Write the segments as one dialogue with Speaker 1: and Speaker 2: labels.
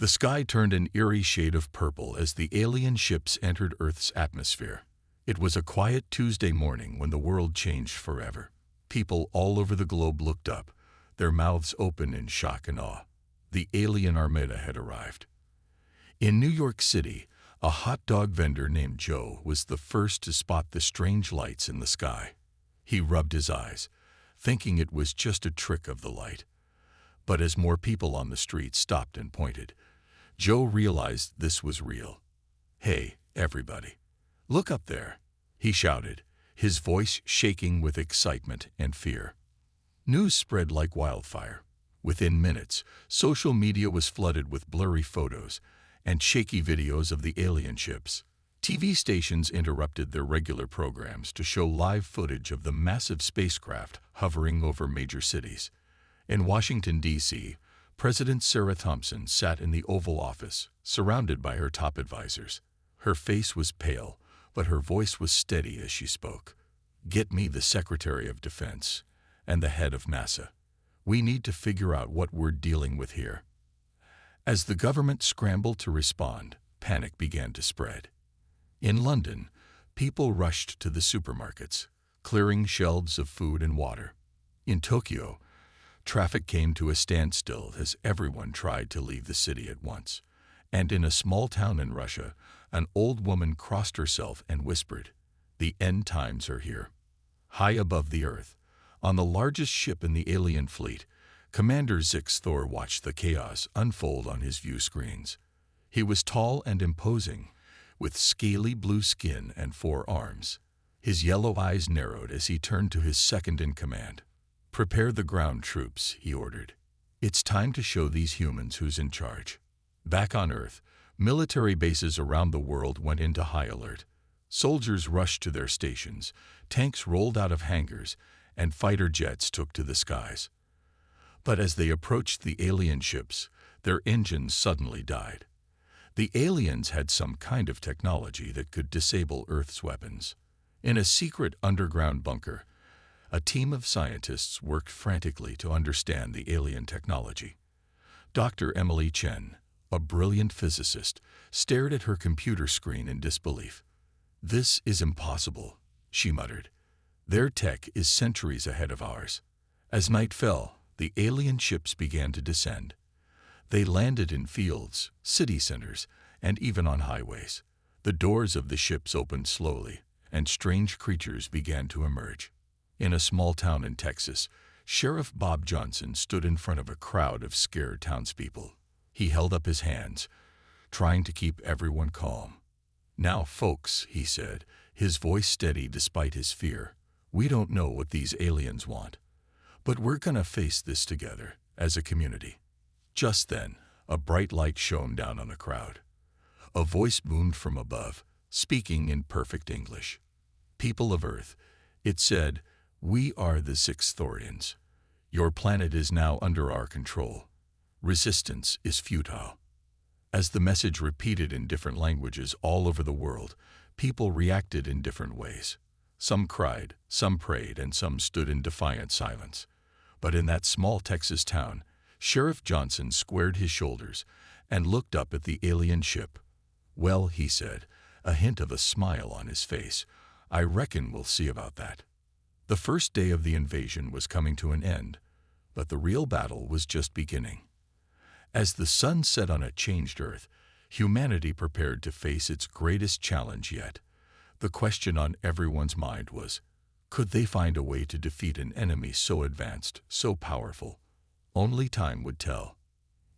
Speaker 1: The sky turned an eerie shade of purple as the alien ships entered Earth's atmosphere. It was a quiet Tuesday morning when the world changed forever. People all over the globe looked up, their mouths open in shock and awe. The alien armada had arrived. In New York City, a hot dog vendor named Joe was the first to spot the strange lights in the sky. He rubbed his eyes, thinking it was just a trick of the light. But as more people on the street stopped and pointed, Joe realized this was real. "Hey, everybody, look up there," he shouted, his voice shaking with excitement and fear. News spread like wildfire. Within minutes, social media was flooded with blurry photos and shaky videos of the alien ships. TV stations interrupted their regular programs to show live footage of the massive spacecraft hovering over major cities. In Washington, D.C., President Sarah Thompson sat in the Oval Office, surrounded by her top advisors. Her face was pale, but her voice was steady as she spoke. "Get me the Secretary of Defense and the head of NASA. We need to figure out what we're dealing with here." As the government scrambled to respond, panic began to spread. In London, people rushed to the supermarkets, clearing shelves of food and water. In Tokyo, traffic came to a standstill as everyone tried to leave the city at once. And in a small town in Russia, an old woman crossed herself and whispered, "The end times are here." High above the earth, on the largest ship in the alien fleet, Commander Zix Thor watched the chaos unfold on his view screens. He was tall and imposing, with scaly blue skin and 4 arms. His yellow eyes narrowed as he turned to his second-in-command. "Prepare the ground troops," he ordered. "It's time to show these humans who's in charge." Back on Earth, military bases around the world went into high alert. Soldiers rushed to their stations, tanks rolled out of hangars, and fighter jets took to the skies. But as they approached the alien ships, their engines suddenly died. The aliens had some kind of technology that could disable Earth's weapons. In a secret underground bunker, a team of scientists worked frantically to understand the alien technology. Dr. Emily Chen, a brilliant physicist, stared at her computer screen in disbelief. "This is impossible," she muttered. "Their tech is centuries ahead of ours." As night fell, the alien ships began to descend. They landed in fields, city centers, and even on highways. The doors of the ships opened slowly, and strange creatures began to emerge. In a small town in Texas, Sheriff Bob Johnson stood in front of a crowd of scared townspeople. He held up his hands, trying to keep everyone calm. "Now, folks," he said, his voice steady despite his fear, "we don't know what these aliens want, but we're gonna face this together, as a community." Just then, a bright light shone down on the crowd. A voice boomed from above, speaking in perfect English. "People of Earth," it said, "we are the Sixth Thorians. Your planet is now under our control. Resistance is futile." As the message repeated in different languages all over the world, people reacted in different ways. Some cried, some prayed, and some stood in defiant silence. But in that small Texas town, Sheriff Johnson squared his shoulders and looked up at the alien ship. "Well," he said, a hint of a smile on his face, "I reckon we'll see about that." The first day of the invasion was coming to an end, but the real battle was just beginning. As the sun set on a changed Earth, humanity prepared to face its greatest challenge yet. The question on everyone's mind was, could they find a way to defeat an enemy so advanced, so powerful? Only time would tell.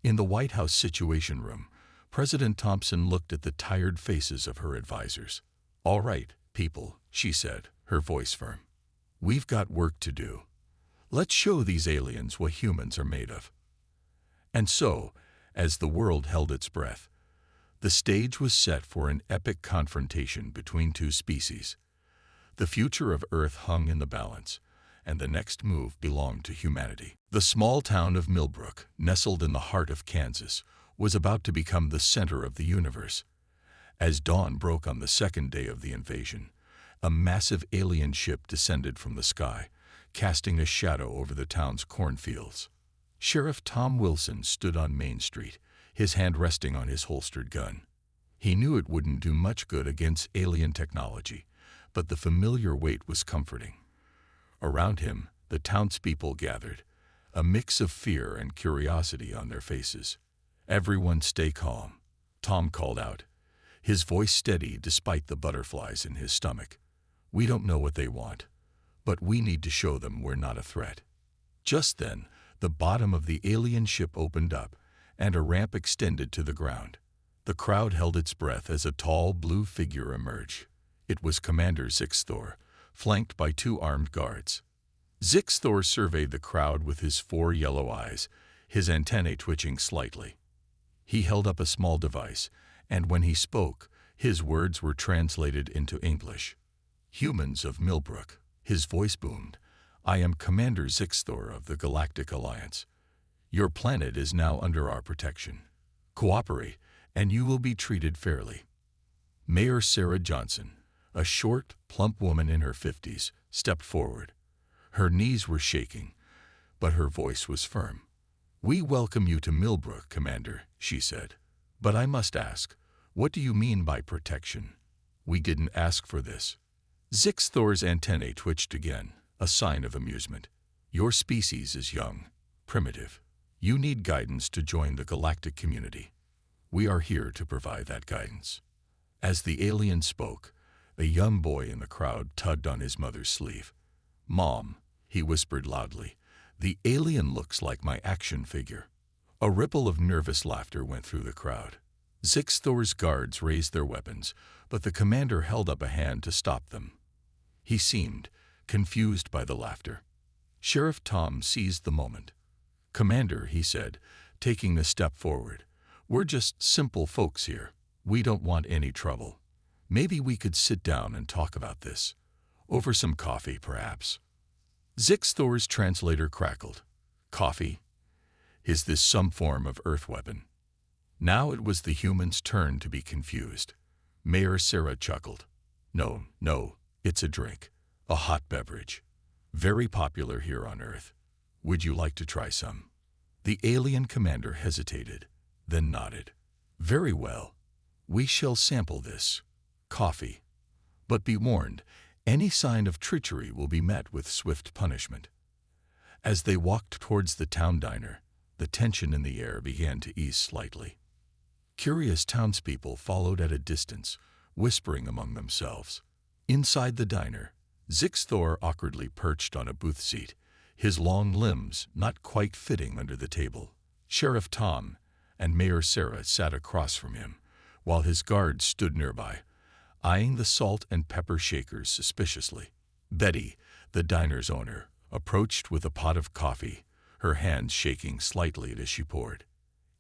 Speaker 1: In the White House Situation Room, President Thompson looked at the tired faces of her advisors. "All right, people," she said, her voice firm. "We've got work to do. Let's show these aliens what humans are made of." And so, as the world held its breath, the stage was set for an epic confrontation between two species. The future of Earth hung in the balance, and the next move belonged to humanity. The small town of Millbrook, nestled in the heart of Kansas, was about to become the center of the universe. As dawn broke on the second day of the invasion, a massive alien ship descended from the sky, casting a shadow over the town's cornfields. Sheriff Tom Wilson stood on Main Street, his hand resting on his holstered gun. He knew it wouldn't do much good against alien technology, but the familiar weight was comforting. Around him, the townspeople gathered, a mix of fear and curiosity on their faces. "Everyone stay calm," Tom called out, his voice steady despite the butterflies in his stomach. "We don't know what they want, but we need to show them we're not a threat." Just then, the bottom of the alien ship opened up, and a ramp extended to the ground. The crowd held its breath as a tall blue figure emerged. It was Commander Zixthor, flanked by 2 armed guards. Zixthor surveyed the crowd with his 4 yellow eyes, his antennae twitching slightly. He held up a small device, and when he spoke, his words were translated into English. "Humans of Millbrook," his voice boomed, "I am Commander Zixthor of the Galactic Alliance. Your planet is now under our protection. Cooperate, and you will be treated fairly." Mayor Sarah Johnson, a short, plump woman in her 50s, stepped forward. Her knees were shaking, but her voice was firm. "We welcome you to Millbrook, Commander," she said. "But I must ask, what do you mean by protection? We didn't ask for this." Zixthor's antennae twitched again, a sign of amusement. "Your species is young, primitive. You need guidance to join the galactic community. We are here to provide that guidance." As the alien spoke, a young boy in the crowd tugged on his mother's sleeve. "Mom," he whispered loudly, "the alien looks like my action figure." A ripple of nervous laughter went through the crowd. Zixthor's guards raised their weapons, but the commander held up a hand to stop them. He seemed confused by the laughter. Sheriff Tom seized the moment. "Commander," he said, taking a step forward, "we're just simple folks here. We don't want any trouble. Maybe we could sit down and talk about this. Over some coffee, perhaps." Zixthor's translator crackled. "Coffee? Is this some form of Earth weapon?" Now it was the human's turn to be confused. Mayor Sarah chuckled. No, it's a drink, a hot beverage. Very popular here on Earth. Would you like to try some?" The alien commander hesitated, then nodded. "Very well. We shall sample this. Coffee. But be warned, any sign of treachery will be met with swift punishment." As they walked towards the town diner, the tension in the air began to ease slightly. Curious townspeople followed at a distance, whispering among themselves. Inside the diner, Zixthor awkwardly perched on a booth seat, his long limbs not quite fitting under the table. Sheriff Tom and Mayor Sarah sat across from him, while his guards stood nearby, eyeing the salt and pepper shakers suspiciously. Betty, the diner's owner, approached with a pot of coffee, her hands shaking slightly as she poured.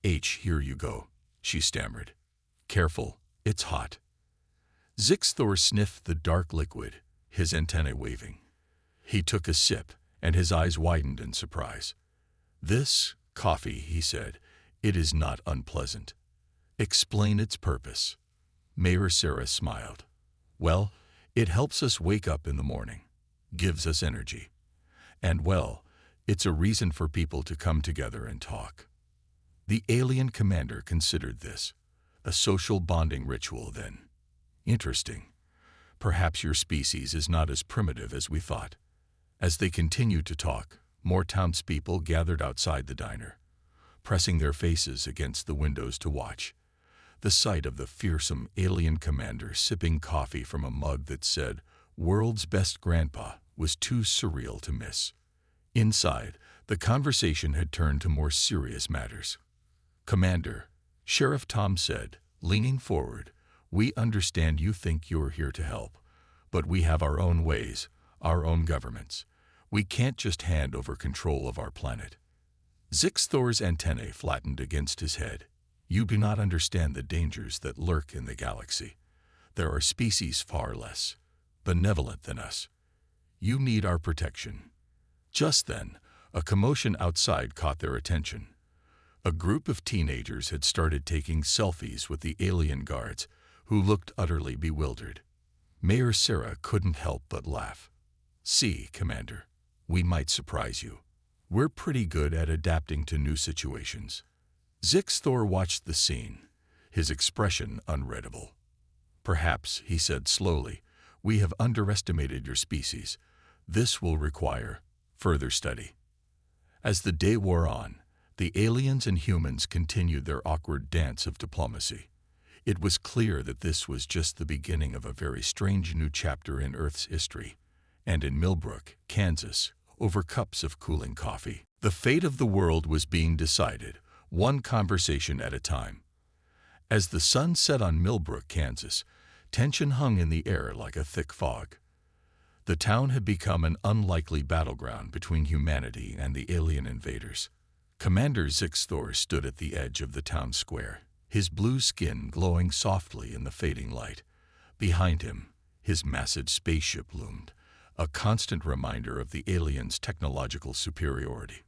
Speaker 1: "Here you go," she stammered. "Careful, it's hot." Zixthor sniffed the dark liquid, his antennae waving. He took a sip, and his eyes widened in surprise. "This coffee," he said, "it is not unpleasant. Explain its purpose." Mayor Sarah smiled. "Well, it helps us wake up in the morning, gives us energy. And well, it's a reason for people to come together and talk." The alien commander considered this. A social bonding ritual, then. Interesting. Perhaps your species is not as primitive as we thought. As they continued to talk, more townspeople gathered outside the diner, pressing their faces against the windows to watch. The sight of the fearsome alien commander sipping coffee from a mug that said, "World's Best Grandpa," was too surreal to miss. Inside, the conversation had turned to more serious matters. "Commander," Sheriff Tom said, leaning forward, "we understand you think you're here to help, but we have our own ways, our own governments. We can't just hand over control of our planet." Zixthor's antennae flattened against his head. "You do not understand the dangers that lurk in the galaxy. There are species far less benevolent than us. You need our protection." Just then, a commotion outside caught their attention. A group of teenagers had started taking selfies with the alien guards, who looked utterly bewildered. Mayor Sarah couldn't help but laugh. "See, Commander, we might surprise you. We're pretty good at adapting to new situations." Zixthor watched the scene, his expression unreadable. "Perhaps," he said slowly, "we have underestimated your species. This will require further study." As the day wore on, the aliens and humans continued their awkward dance of diplomacy. It was clear that this was just the beginning of a very strange new chapter in Earth's history. And in Millbrook, Kansas, over cups of cooling coffee, the fate of the world was being decided, one conversation at a time. As the sun set on Millbrook, Kansas, tension hung in the air like a thick fog. The town had become an unlikely battleground between humanity and the alien invaders. Commander Zixthor stood at the edge of the town square, his blue skin glowing softly in the fading light. Behind him, his massive spaceship loomed, a constant reminder of the aliens' technological superiority.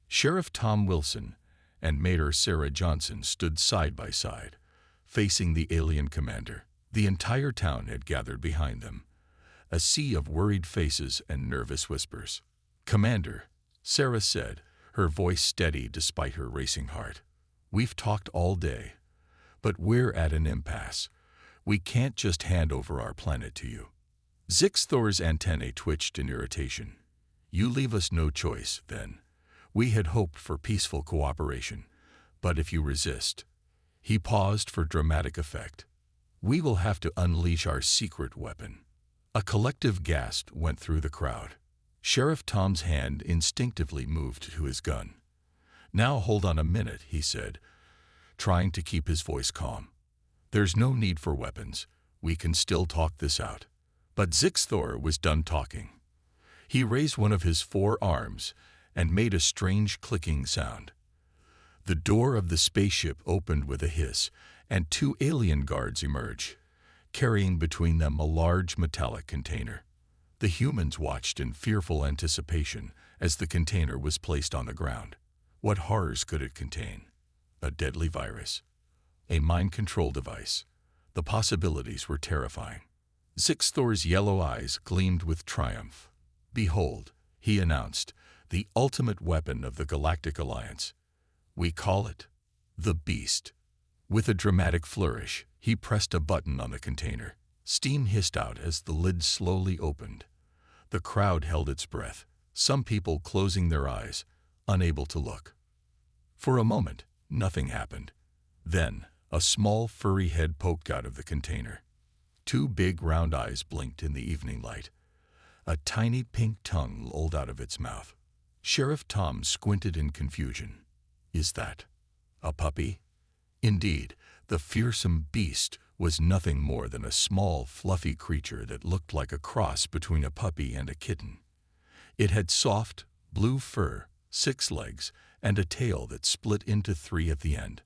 Speaker 1: Sheriff Tom Wilson and Mayor Sarah Johnson stood side by side, facing the alien commander. The entire town had gathered behind them, a sea of worried faces and nervous whispers. "Commander," Sarah said, her voice steady despite her racing heart, "we've talked all day, but we're at an impasse. We can't just hand over our planet to you." Zixthor's antennae twitched in irritation. "You leave us no choice, then. We had hoped for peaceful cooperation, but if you resist—" He paused for dramatic effect. "We will have to unleash our secret weapon." A collective gasp went through the crowd. Sheriff Tom's hand instinctively moved to his gun. "Now hold on a minute," he said, trying to keep his voice calm. "There's no need for weapons. We can still talk this out." But Zixthor was done talking. He raised one of his 4 arms and made a strange clicking sound. The door of the spaceship opened with a hiss, and 2 alien guards emerged, carrying between them a large metallic container. The humans watched in fearful anticipation as the container was placed on the ground. What horrors could it contain? A deadly virus? A mind control device? The possibilities were terrifying. Zixthor's yellow eyes gleamed with triumph. "Behold," he announced, "the ultimate weapon of the Galactic Alliance. We call it the Beast." With a dramatic flourish, he pressed a button on the container. Steam hissed out as the lid slowly opened. The crowd held its breath, some people closing their eyes, unable to look. For a moment, nothing happened. Then, a small furry head poked out of the container. 2 big round eyes blinked in the evening light. A tiny pink tongue lolled out of its mouth. Sheriff Tom squinted in confusion. "Is that a puppy?" Indeed, the fearsome beast was nothing more than a small, fluffy creature that looked like a cross between a puppy and a kitten. It had soft, blue fur, 6 legs, and a tail that split into 3 at the end.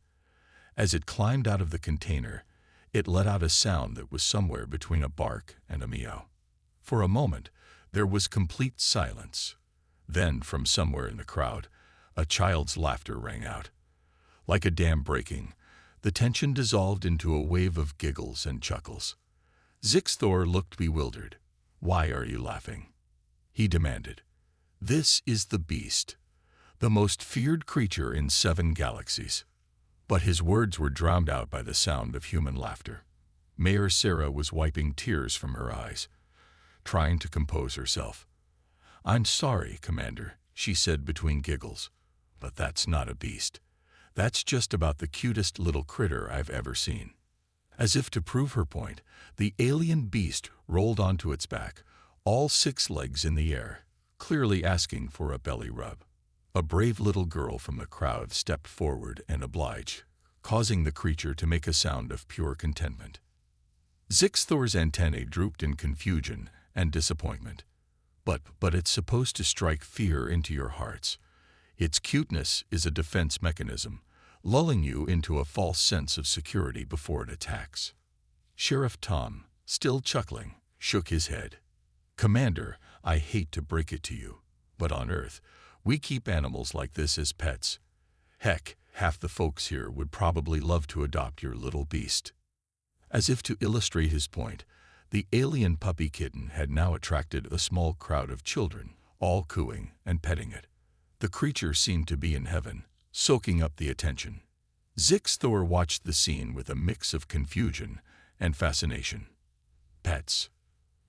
Speaker 1: As it climbed out of the container, it let out a sound that was somewhere between a bark and a meow. For a moment, there was complete silence. Then, from somewhere in the crowd, a child's laughter rang out. Like a dam breaking, the tension dissolved into a wave of giggles and chuckles. Zixthor looked bewildered. "Why are you laughing?" he demanded. "This is the Beast, the most feared creature in 7 galaxies." But his words were drowned out by the sound of human laughter. Mayor Sarah was wiping tears from her eyes, trying to compose herself. "I'm sorry, Commander," she said between giggles, "but that's not a beast. That's just about the cutest little critter I've ever seen." As if to prove her point, the alien beast rolled onto its back, all 6 legs in the air, clearly asking for a belly rub. A brave little girl from the crowd stepped forward and obliged, causing the creature to make a sound of pure contentment. Zixthor's antennae drooped in confusion and disappointment. But it's supposed to strike fear into your hearts. Its cuteness is a defense mechanism, lulling you into a false sense of security before it attacks. Sheriff Tom, still chuckling, shook his head. "Commander, I hate to break it to you, but on Earth, we keep animals like this as pets. Heck, half the folks here would probably love to adopt your little beast." As if to illustrate his point, the alien puppy kitten had now attracted a small crowd of children, all cooing and petting it. The creature seemed to be in heaven, soaking up the attention. Zixthor watched the scene with a mix of confusion and fascination. Pets.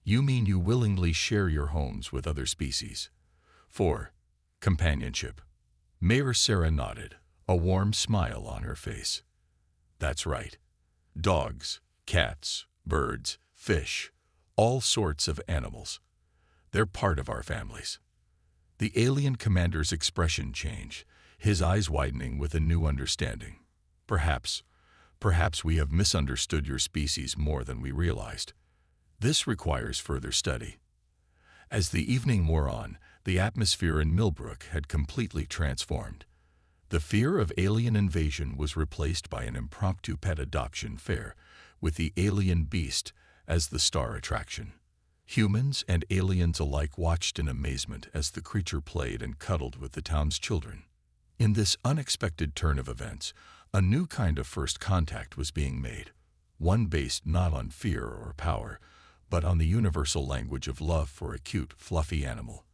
Speaker 1: You mean you willingly share your homes with other species? 4. Companionship. Mayor Sarah nodded, a warm smile on her face. That's right. Dogs, cats, birds, fish, all sorts of animals. They're part of our families. The alien commander's expression changed, his eyes widening with a new understanding. Perhaps we have misunderstood your species more than we realized. This requires further study. As the evening wore on, the atmosphere in Millbrook had completely transformed. The fear of alien invasion was replaced by an impromptu pet adoption fair, with the alien beast as the star attraction. Humans and aliens alike watched in amazement as the creature played and cuddled with the town's children. In this unexpected turn of events, a new kind of first contact was being made, one based not on fear or power, but on the universal language of love for a cute, fluffy animal.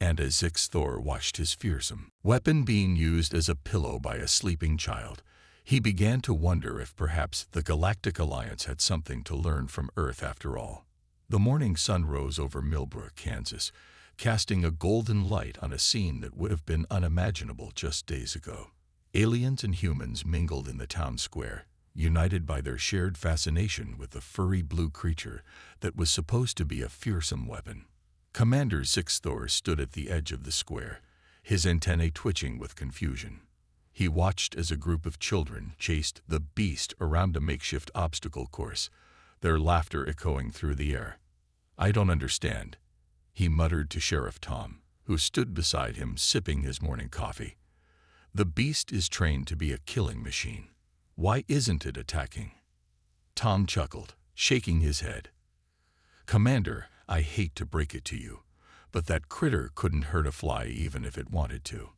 Speaker 1: And as Zixthor watched his fearsome weapon being used as a pillow by a sleeping child, he began to wonder if perhaps the Galactic Alliance had something to learn from Earth after all. The morning sun rose over Millbrook, Kansas, casting a golden light on a scene that would have been unimaginable just days ago. Aliens and humans mingled in the town square, united by their shared fascination with the furry blue creature that was supposed to be a fearsome weapon. Commander Zixthor stood at the edge of the square, his antennae twitching with confusion. He watched as a group of children chased the beast around a makeshift obstacle course, their laughter echoing through the air. I don't understand, he muttered to Sheriff Tom, who stood beside him sipping his morning coffee. The beast is trained to be a killing machine. Why isn't it attacking? Tom chuckled, shaking his head. Commander, I hate to break it to you, but that critter couldn't hurt a fly even if it wanted to.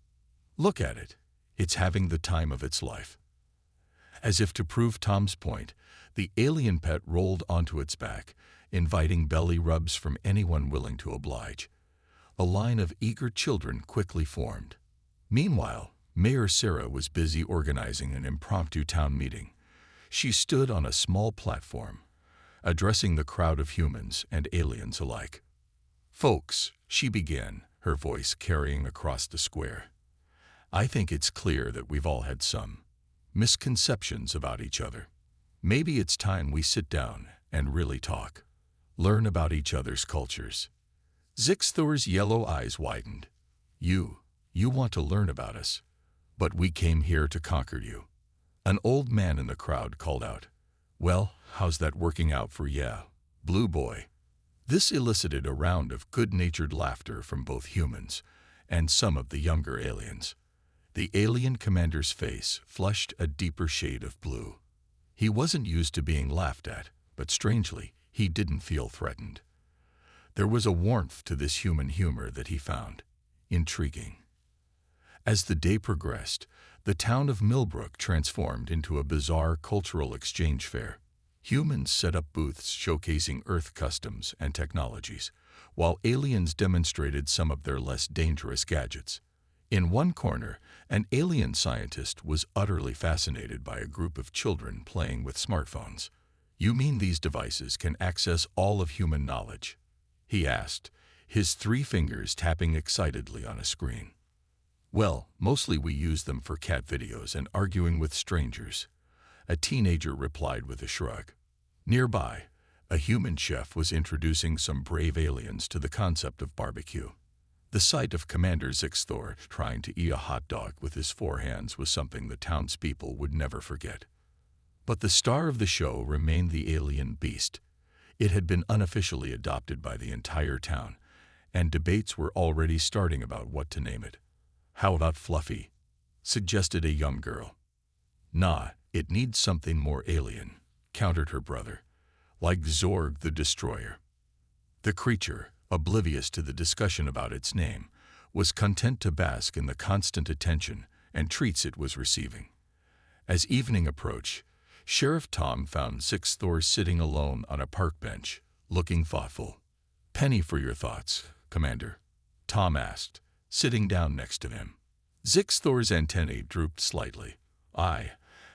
Speaker 1: Look at it. It's having the time of its life. As if to prove Tom's point, the alien pet rolled onto its back, inviting belly rubs from anyone willing to oblige. A line of eager children quickly formed. Meanwhile, Mayor Sarah was busy organizing an impromptu town meeting. She stood on a small platform, addressing the crowd of humans and aliens alike. Folks, she began, her voice carrying across the square. I think it's clear that we've all had some misconceptions about each other. Maybe it's time we sit down and really talk. Learn about each other's cultures. Zixthor's yellow eyes widened. You want to learn about us, but we came here to conquer you. An old man in the crowd called out, Well, how's that working out for ya, Blue Boy? This elicited a round of good-natured laughter from both humans and some of the younger aliens. The alien commander's face flushed a deeper shade of blue. He wasn't used to being laughed at, but strangely, he didn't feel threatened. There was a warmth to this human humor that he found intriguing. As the day progressed, the town of Millbrook transformed into a bizarre cultural exchange fair. Humans set up booths showcasing Earth customs and technologies, while aliens demonstrated some of their less dangerous gadgets. In one corner, an alien scientist was utterly fascinated by a group of children playing with smartphones. You mean these devices can access all of human knowledge? He asked, his 3 fingers tapping excitedly on a screen. Well, mostly we use them for cat videos and arguing with strangers, a teenager replied with a shrug. Nearby, a human chef was introducing some brave aliens to the concept of barbecue. The sight of Commander Zixthor trying to eat a hot dog with his 4 hands was something the townspeople would never forget. But the star of the show remained the alien beast. It had been unofficially adopted by the entire town, and debates were already starting about what to name it. How about Fluffy? Suggested a young girl. Nah, it needs something more alien, countered her brother, like Zorg the Destroyer. The creature, oblivious to the discussion about its name, was content to bask in the constant attention and treats it was receiving. As evening approached, Sheriff Tom found Zixthor sitting alone on a park bench, looking thoughtful. Penny for your thoughts, Commander, Tom asked, sitting down next to him. Zixthor's antennae drooped slightly.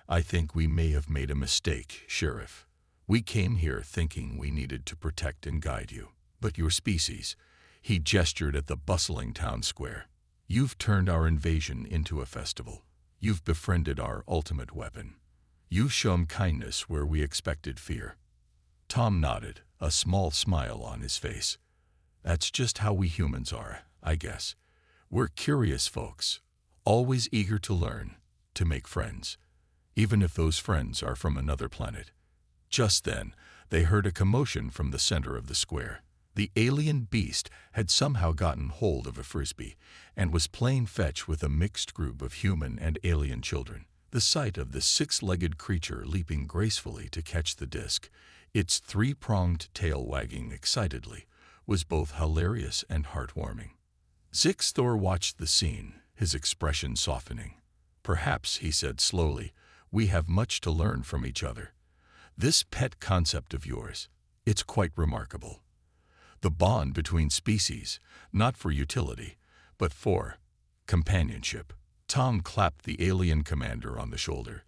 Speaker 1: I think we may have made a mistake, Sheriff. We came here thinking we needed to protect and guide you. But your species, he gestured at the bustling town square. You've turned our invasion into a festival. You've befriended our ultimate weapon. You've shown kindness where we expected fear. Tom nodded, a small smile on his face. That's just how we humans are, I guess. We're curious folks, always eager to learn, to make friends, even if those friends are from another planet. Just then, they heard a commotion from the center of the square. The alien beast had somehow gotten hold of a frisbee and was playing fetch with a mixed group of human and alien children. The sight of the six-legged creature leaping gracefully to catch the disc, its three-pronged tail wagging excitedly, was both hilarious and heartwarming. Zixthor watched the scene, his expression softening. Perhaps, he said slowly, we have much to learn from each other. This pet concept of yours, it's quite remarkable. The bond between species, not for utility, but for companionship. Tom clapped the alien commander on the shoulder,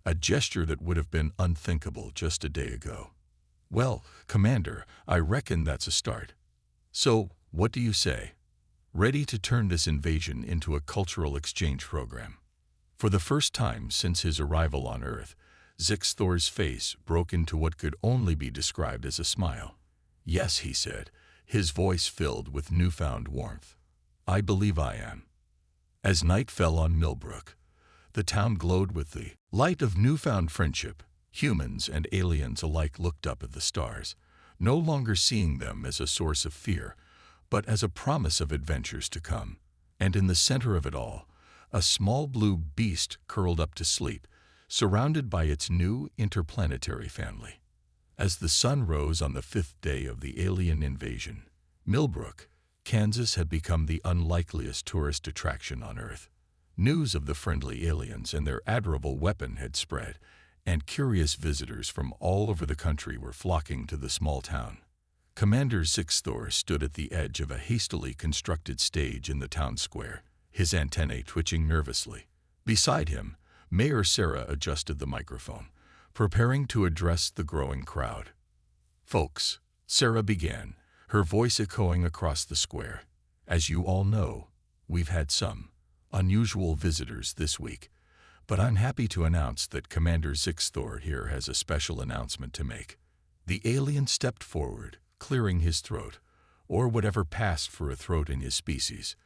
Speaker 1: a gesture that would have been unthinkable just a day ago. Well, Commander, I reckon that's a start. So, what do you say? Ready to turn this invasion into a cultural exchange program? For the first time since his arrival on Earth, Zixthor's face broke into what could only be described as a smile. Yes, he said, his voice filled with newfound warmth. I believe I am. As night fell on Millbrook, the town glowed with the light of newfound friendship. Humans and aliens alike looked up at the stars, no longer seeing them as a source of fear, but as a promise of adventures to come. And in the center of it all, a small blue beast curled up to sleep, surrounded by its new interplanetary family. As the sun rose on the 5th day of the alien invasion, Millbrook, Kansas had become the unlikeliest tourist attraction on Earth. News of the friendly aliens and their admirable weapon had spread, and curious visitors from all over the country were flocking to the small town. Commander Zixthor stood at the edge of a hastily constructed stage in the town square, his antennae twitching nervously. Beside him, Mayor Sarah adjusted the microphone, preparing to address the growing crowd. Folks, Sarah began, her voice echoing across the square. As you all know, we've had some unusual visitors this week, but I'm happy to announce that Commander Zixthor here has a special announcement to make. The alien stepped forward, clearing his throat, or whatever passed for a throat in his species.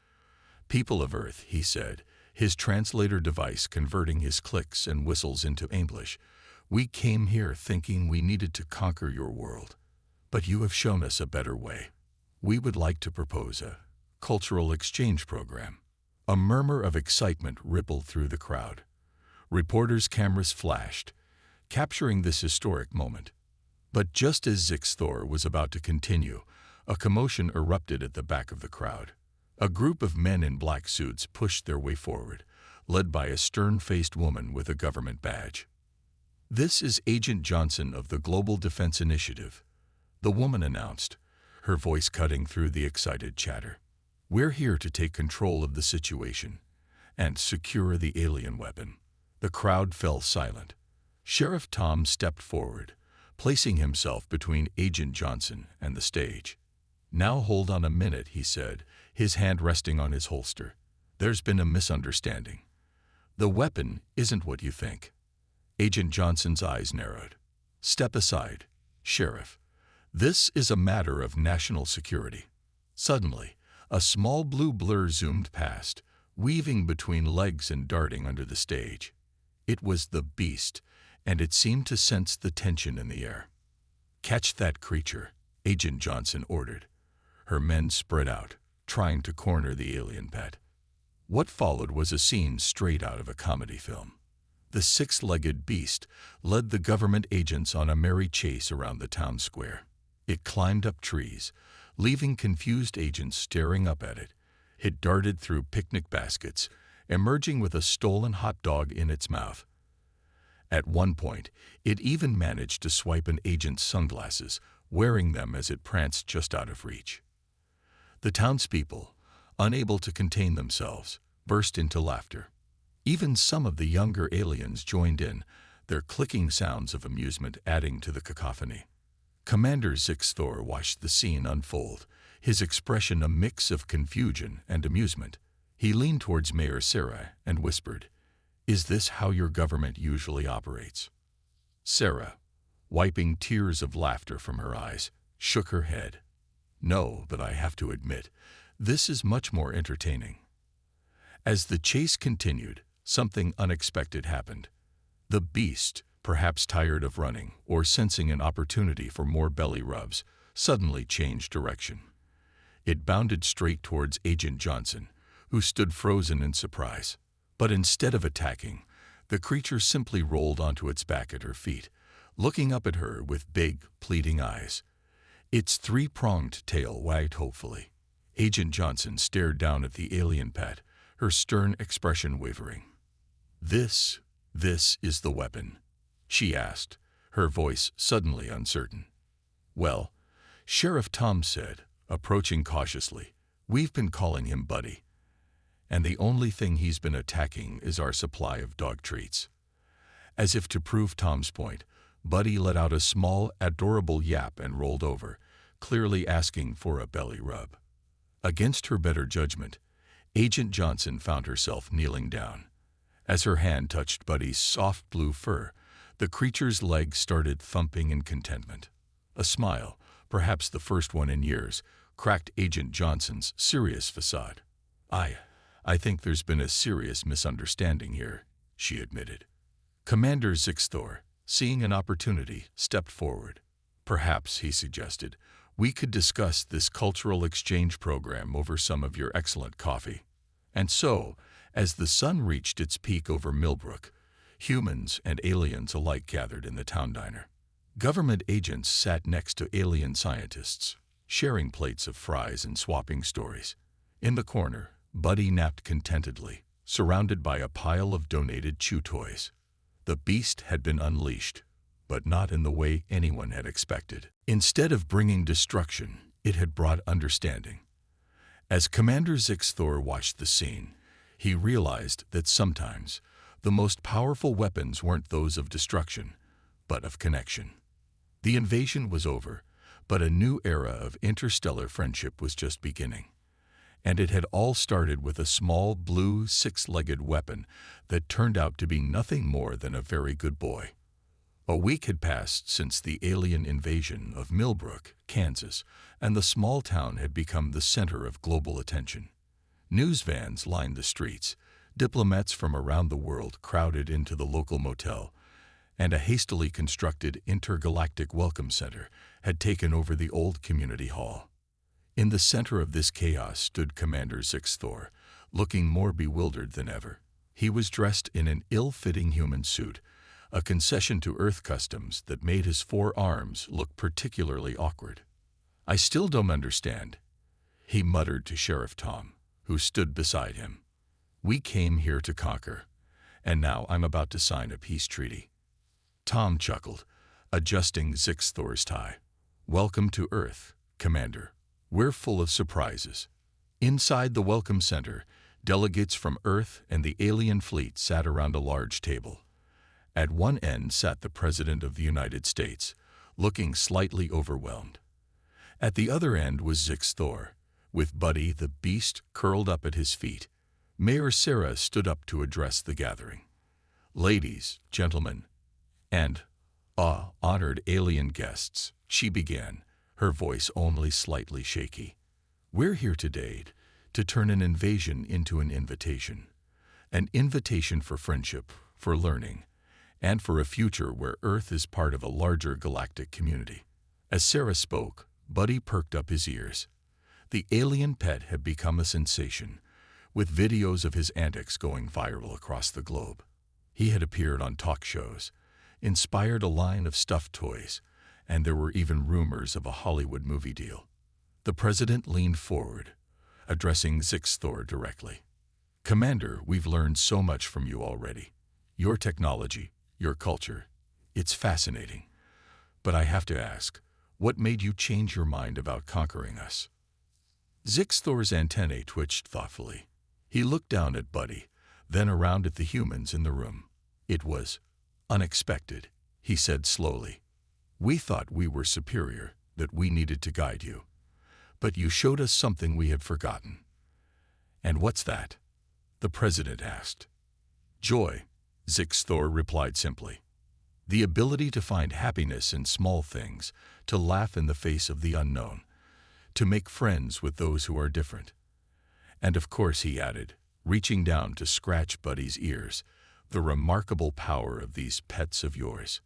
Speaker 1: People of Earth, he said, his translator device converting his clicks and whistles into English, we came here thinking we needed to conquer your world. But you have shown us a better way. We would like to propose a cultural exchange program. A murmur of excitement rippled through the crowd. Reporters' cameras flashed, capturing this historic moment. But just as Zixthor was about to continue, a commotion erupted at the back of the crowd. A group of men in black suits pushed their way forward, led by a stern-faced woman with a government badge. This is Agent Johnson of the Global Defense Initiative, the woman announced, her voice cutting through the excited chatter. We're here to take control of the situation and secure the alien weapon. The crowd fell silent. Sheriff Tom stepped forward, placing himself between Agent Johnson and the stage. Now hold on a minute, he said, his hand resting on his holster. There's been a misunderstanding. The weapon isn't what you think. Agent Johnson's eyes narrowed. Step aside, Sheriff. This is a matter of national security. Suddenly, a small blue blur zoomed past, weaving between legs and darting under the stage. It was the beast, and it seemed to sense the tension in the air. Catch that creature, Agent Johnson ordered. Her men spread out, trying to corner the alien pet. What followed was a scene straight out of a comedy film. The six-legged beast led the government agents on a merry chase around the town square. It climbed up trees, leaving confused agents staring up at it. It darted through picnic baskets, emerging with a stolen hot dog in its mouth. At one point, it even managed to swipe an agent's sunglasses, wearing them as it pranced just out of reach. The townspeople, unable to contain themselves, burst into laughter. Even some of the younger aliens joined in, their clicking sounds of amusement adding to the cacophony. Commander Zixthor watched the scene unfold, his expression a mix of confusion and amusement. He leaned towards Mayor Sarah and whispered, "Is this how your government usually operates?" Sarah, wiping tears of laughter from her eyes, shook her head. "No, but I have to admit, this is much more entertaining." As the chase continued, something unexpected happened. The beast, perhaps tired of running or sensing an opportunity for more belly rubs, suddenly changed direction. It bounded straight towards Agent Johnson, who stood frozen in surprise. But instead of attacking, the creature simply rolled onto its back at her feet, looking up at her with big, pleading eyes. Its three-pronged tail wagged hopefully. Agent Johnson stared down at the alien pet, her stern expression wavering. This is the weapon?" she asked, her voice suddenly uncertain. "Well," Sheriff Tom said, approaching cautiously, "we've been calling him Buddy. And the only thing he's been attacking is our supply of dog treats." As if to prove Tom's point, Buddy let out a small, adorable yap and rolled over, clearly asking for a belly rub. Against her better judgment, Agent Johnson found herself kneeling down. As her hand touched Buddy's soft blue fur, the creature's legs started thumping in contentment. A smile, perhaps the first one in years, cracked Agent Johnson's serious facade. I think there's been a serious misunderstanding here," she admitted. Commander Zixthor, seeing an opportunity, stepped forward. "Perhaps," he suggested, "we could discuss this cultural exchange program over some of your excellent coffee." And so, as the sun reached its peak over Millbrook, humans and aliens alike gathered in the town diner. Government agents sat next to alien scientists, sharing plates of fries and swapping stories. In the corner, Buddy napped contentedly, surrounded by a pile of donated chew toys. The beast had been unleashed, but not in the way anyone had expected. Instead of bringing destruction, it had brought understanding. As Commander Zixthor watched the scene, he realized that sometimes the most powerful weapons weren't those of destruction, but of connection. The invasion was over, but a new era of interstellar friendship was just beginning. And it had all started with a small blue six-legged weapon that turned out to be nothing more than a very good boy. A week had passed since the alien invasion of Millbrook, Kansas, and the small town had become the center of global attention. News vans lined the streets, diplomats from around the world crowded into the local motel, and a hastily constructed intergalactic welcome center had taken over the old community hall. In the center of this chaos stood Commander Zixthor, looking more bewildered than ever. He was dressed in an ill-fitting human suit, a concession to Earth customs that made his 4 arms look particularly awkward. "I still don't understand," he muttered to Sheriff Tom, who stood beside him. "We came here to conquer, and now I'm about to sign a peace treaty." Tom chuckled, adjusting Zixthor's tie. "Welcome to Earth, Commander. We're full of surprises." Inside the Welcome Center, delegates from Earth and the alien fleet sat around a large table. At one end sat the President of the United States, looking slightly overwhelmed. At the other end was Zixthor, with Buddy the beast curled up at his feet. Mayor Sarah stood up to address the gathering. "Ladies, gentlemen, and honored alien guests," she began, her voice only slightly shaky. "We're here today to turn an invasion into an invitation for friendship, for learning, and for a future where Earth is part of a larger galactic community." As Sarah spoke, Buddy perked up his ears. The alien pet had become a sensation, with videos of his antics going viral across the globe. He had appeared on talk shows, inspired a line of stuffed toys, and there were even rumors of a Hollywood movie deal. The president leaned forward, addressing Zixthor directly. "Commander, we've learned so much from you already. Your technology, your culture, it's fascinating. But I have to ask, what made you change your mind about conquering us?" Zixthor's antennae twitched thoughtfully. He looked down at Buddy, then around at the humans in the room. "It was unexpected," he said slowly. "We thought we were superior, that we needed to guide you. But you showed us something we had forgotten." "And what's that?" the president asked. "Joy," Zixthor replied simply. "The ability to find happiness in small things, to laugh in the face of the unknown, to make friends with those who are different. And of course," he added, reaching down to scratch Buddy's ears, "the remarkable power of these pets of yours."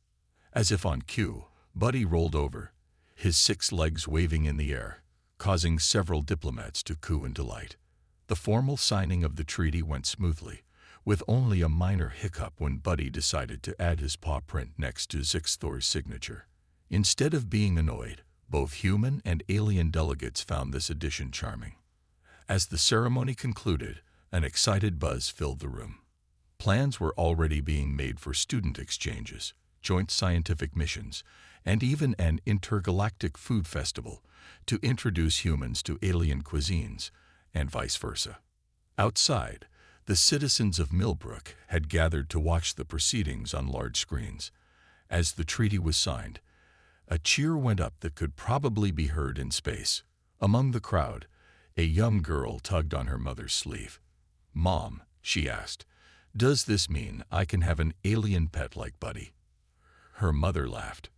Speaker 1: As if on cue, Buddy rolled over, his 6 legs waving in the air, causing several diplomats to coo in delight. The formal signing of the treaty went smoothly, with only a minor hiccup when Buddy decided to add his paw print next to Zixthor's signature. Instead of being annoyed, both human and alien delegates found this addition charming. As the ceremony concluded, an excited buzz filled the room. Plans were already being made for student exchanges, joint scientific missions, and even an intergalactic food festival to introduce humans to alien cuisines, and vice versa. Outside, the citizens of Millbrook had gathered to watch the proceedings on large screens. As the treaty was signed, a cheer went up that could probably be heard in space. Among the crowd, a young girl tugged on her mother's sleeve. "Mom," she asked, "does this mean I can have an alien pet like Buddy?" Her mother laughed.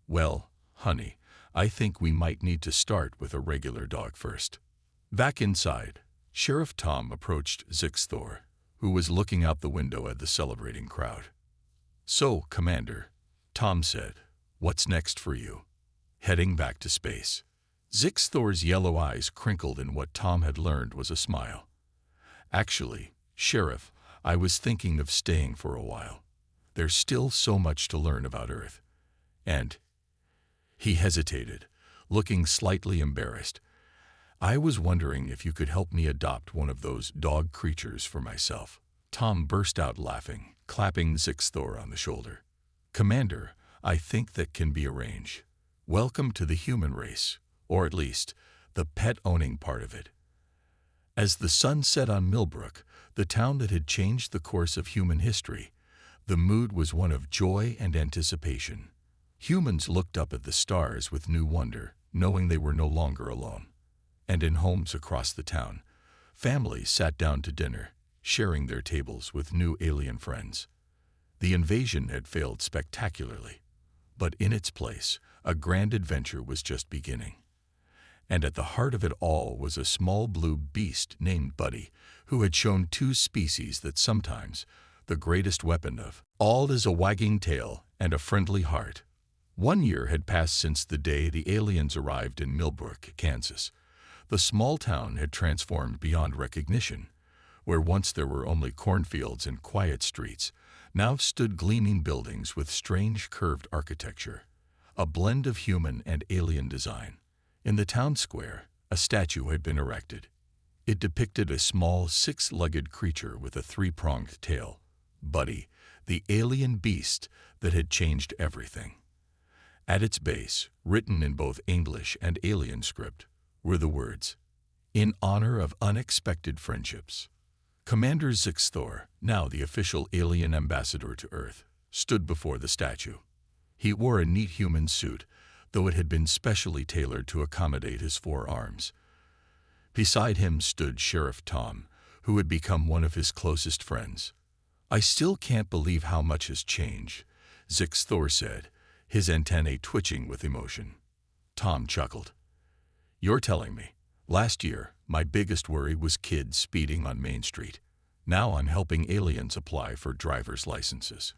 Speaker 1: "Well, honey, I think we might need to start with a regular dog first." Back inside, Sheriff Tom approached Zixthor, who was looking out the window at the celebrating crowd. "So, Commander," Tom said, "what's next for you?" "Heading back to space." Zixthor's yellow eyes crinkled in what Tom had learned was a smile. "Actually, Sheriff, I was thinking of staying for a while. There's still so much to learn about Earth. And—" he hesitated, looking slightly embarrassed. "I was wondering if you could help me adopt one of those dog creatures for myself." Tom burst out laughing, clapping Zixthor on the shoulder. "Commander, I think that can be arranged. Welcome to the human race, or at least, the pet-owning part of it." As the sun set on Millbrook, the town that had changed the course of human history, the mood was one of joy and anticipation. Humans looked up at the stars with new wonder, knowing they were no longer alone. And in homes across the town, families sat down to dinner, sharing their tables with new alien friends. The invasion had failed spectacularly, but in its place, a grand adventure was just beginning. And at the heart of it all was a small blue beast named Buddy, who had shown 2 species that sometimes the greatest weapon of all is a wagging tail and a friendly heart. 1 year had passed since the day the aliens arrived in Millbrook, Kansas. The small town had transformed beyond recognition. Where once there were only cornfields and quiet streets, now stood gleaming buildings with strange curved architecture, a blend of human and alien design. In the town square, a statue had been erected. It depicted a small 6-legged creature with a 3-pronged tail, Buddy, the alien beast that had changed everything. At its base, written in both English and alien script, were the words, "In honor of unexpected friendships." Commander Zixthor, now the official alien ambassador to Earth, stood before the statue. He wore a neat human suit, though it had been specially tailored to accommodate his 4 arms. Beside him stood Sheriff Tom, who had become one of his closest friends. "I still can't believe how much has changed," Zixthor said, his antennae twitching with emotion. Tom chuckled. "You're telling me. Last year, my biggest worry was kids speeding on Main Street. Now I'm helping aliens apply for driver's licenses."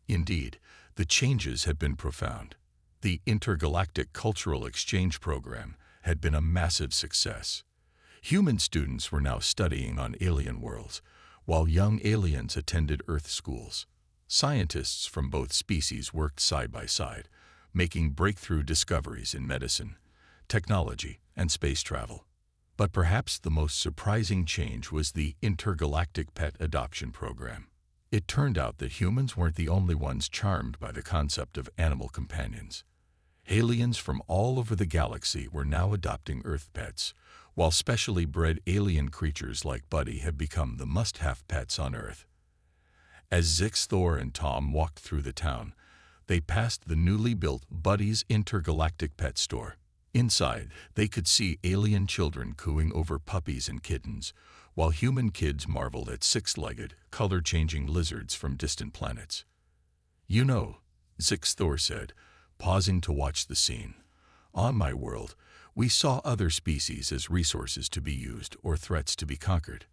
Speaker 1: Indeed, the changes had been profound. The intergalactic cultural exchange program had been a massive success. Human students were now studying on alien worlds, while young aliens attended Earth schools. Scientists from both species worked side by side, making breakthrough discoveries in medicine, technology, and space travel. But perhaps the most surprising change was the intergalactic pet adoption program. It turned out that humans weren't the only ones charmed by the concept of animal companions. Aliens from all over the galaxy were now adopting Earth pets, while specially bred alien creatures like Buddy have become the must-have pets on Earth. As Zix, Thor, and Tom walked through the town, they passed the newly built Buddy's Intergalactic Pet Store. Inside, they could see alien children cooing over puppies and kittens, while human kids marveled at six-legged, color-changing lizards from distant planets. "You know," Zix Thor said, pausing to watch the scene, "on my world, we saw other species as resources to be used or threats to be conquered.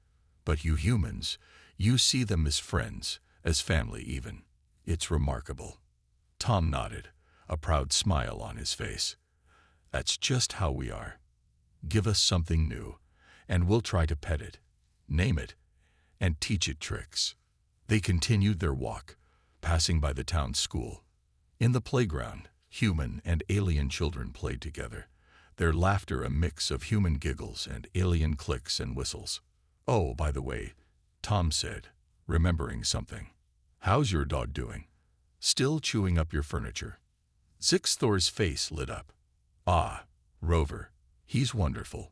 Speaker 1: But you humans, you see them as friends, as family even. It's remarkable." Tom nodded, a proud smile on his face. "That's just how we are. Give us something new, and we'll try to pet it, name it, and teach it tricks." They continued their walk, passing by the town school. In the playground, human and alien children played together, their laughter a mix of human giggles and alien clicks and whistles. "Oh, by the way," Tom said, remembering something, "how's your dog doing? Still chewing up your furniture?" Zix Thor's face lit up. "Ah, Rover, he's wonderful.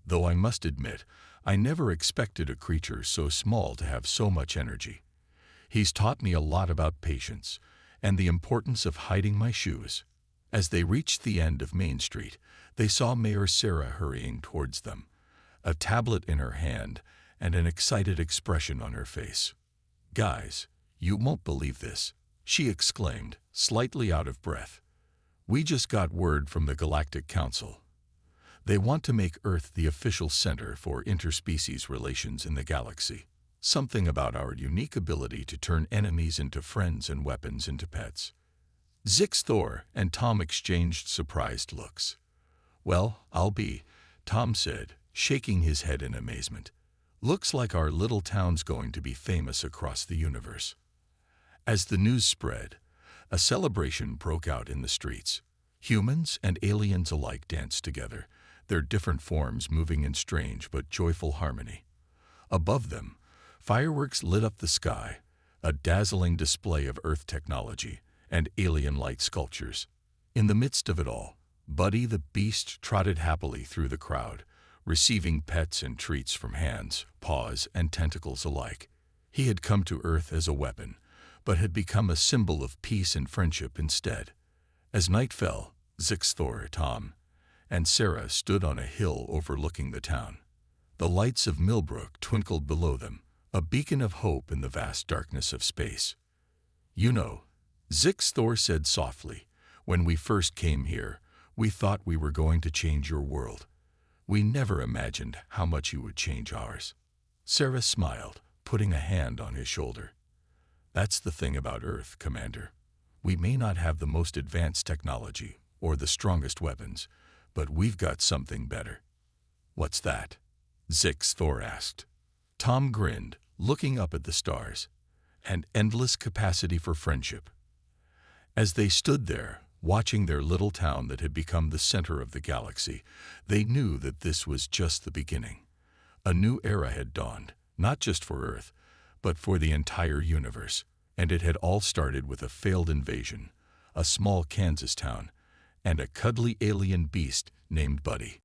Speaker 1: Though I must admit, I never expected a creature so small to have so much energy. He's taught me a lot about patience and the importance of hiding my shoes." As they reached the end of Main Street, they saw Mayor Sarah hurrying towards them, a tablet in her hand and an excited expression on her face. "Guys, you won't believe this," she exclaimed, slightly out of breath. "We just got word from the Galactic Council. They want to make Earth the official center for interspecies relations in the galaxy. Something about our unique ability to turn enemies into friends and weapons into pets." Zix Thor and Tom exchanged surprised looks. "Well, I'll be," Tom said, shaking his head in amazement. "Looks like our little town's going to be famous across the universe." As the news spread, a celebration broke out in the streets. Humans and aliens alike danced together, their different forms moving in strange but joyful harmony. Above them, fireworks lit up the sky, a dazzling display of Earth technology and alien light sculptures. In the midst of it all, Buddy the Beast trotted happily through the crowd, receiving pets and treats from hands, paws, and tentacles alike. He had come to Earth as a weapon, but had become a symbol of peace and friendship instead. As night fell, Zix Thor, Tom, and Sarah stood on a hill overlooking the town. The lights of Millbrook twinkled below them, a beacon of hope in the vast darkness of space. "You know," Zix Thor said softly, "when we first came here, we thought we were going to change your world. We never imagined how much you would change ours." Sarah smiled, putting a hand on his shoulder. "That's the thing about Earth, Commander. We may not have the most advanced technology or the strongest weapons, but we've got something better." "What's that?" Zix Thor asked. Tom grinned, looking up at the stars. "An endless capacity for friendship." As they stood there, watching their little town that had become the center of the galaxy, they knew that this was just the beginning. A new era had dawned, not just for Earth, but for the entire universe, and it had all started with a failed invasion, a small Kansas town, and a cuddly alien beast named Buddy.